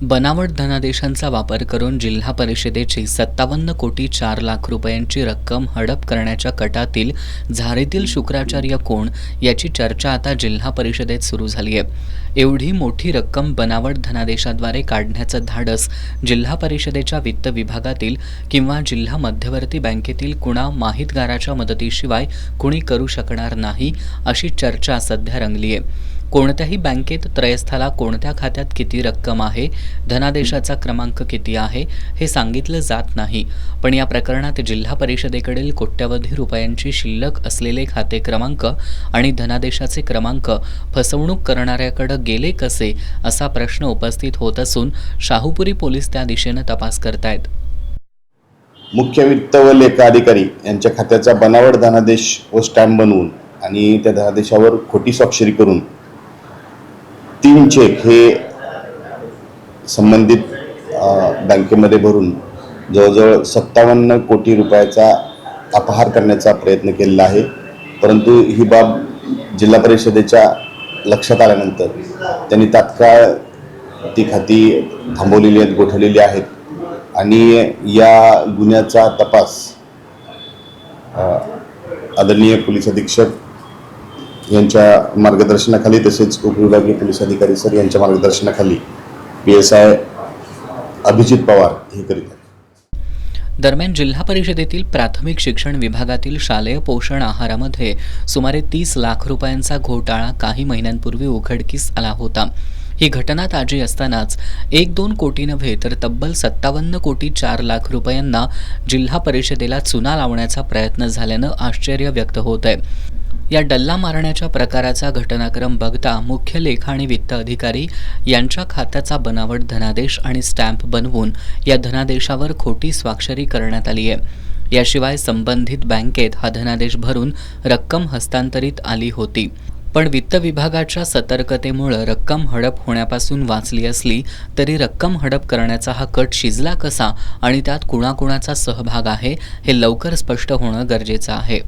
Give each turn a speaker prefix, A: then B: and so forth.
A: बनावट धनादेशांचा वापर करून जिल्हा परिषदेची 57,4,00,000 रुपयांची रक्कम हडप करण्याच्या कटातील झारीतील शुक्राचार्य कोण याची चर्चा आता जिल्हा परिषदेत सुरू झाली आहे। एवढी मोठी रक्कम बनावट धनादेशाद्वारे काढण्याचं धाडस जिल्हा परिषदेच्या वित्त विभागातील किंवा जिल्हा मध्यवर्ती बँकेतील कुणा माहितगाराच्या मदतीशिवाय कुणी करू शकणार नाही अशी चर्चा सध्या रंगली आहे। कोणत्याही बँकेत त्रयस्थाला कोणत्या खात्यात किती रक्कम आहे, धनादेशाचा क्रमांक किती आहे हे सांगितलं जात नाही, पण या प्रकरणात जिल्हा परिषदेकडील कोट्यवधी रुपयांची शिल्लक असलेले खाते क्रमांक आणि धनादेशाचे क्रमांक फसवणूक करणाऱ्याकडे गेले कसे असा प्रश्न उपस्थित होत असून शाहूपुरी पोलीस त्या दिशेने तपास करतायत।
B: मुख्य वित्त व लेखा अधिकारी यांच्या खात्याचा बनावट धनादेश व स्टॅम्प बनवून आणि त्या धनादेशावर खोटी स्वाक्षरी करून 3 चेक हे संबंधित बँकेमध्ये भरून जवळजवळ 57 कोटी रुपयाचा अपहार करण्याचा प्रयत्न केलेला आहे। परंतु ही बाब जिल्हा परिषदेच्या लक्षात आल्यानंतर त्यांनी तात्काळ ती खाती थांबवलेली आहेत, गोठवलेली आहेत आणि या गुन्ह्याचा तपास आदरणीय पोलीस अधीक्षक यांच्या मार्गदर्शनाखाली तसेच उपविभागीय पोलीस अधिकारी सर यांच्या मार्गदर्शनाखाली PSI अभिजित पवार हे करीत आहेत।
A: दरम्यान जिल्हा परिषदेतील प्राथमिक शिक्षण विभागातील शालेय पोषण आहारामध्ये सुमारे 30 लाख रुपयांचा घोटाळा काही महिन्यांपूर्वी उघडकीस आला होता। ही घटना ताजी असतानाच 1-2 कोटी नव्हे तर तब्बल 57,4,00,000 रुपयांना जिल्हा परिषदेला चुना लावण्याचा प्रयत्न झाल्यानं आश्चर्य व्यक्त होत आहे। या डल्ला मारण्याच्या प्रकाराचा घटनाक्रम बघता मुख्य लेखा आणि वित्त अधिकारी यांच्या खात्याचा बनावट धनादेश आणि स्टॅम्प बनवून या धनादेशावर खोटी स्वाक्षरी करण्यात आली आहे। याशिवाय संबंधित बँकेत हा धनादेश भरून रक्कम हस्तांतरित आली होती, पण वित्त विभागाच्या सतर्कतेमुळे रक्कम हडप होण्यापासून वाचली असली तरी रक्कम हडप करण्याचा हा कट शिजला कसा आणि त्यात कुणाकुणाचा सहभाग आहे हे लवकर स्पष्ट होणं गरजेचं आहे।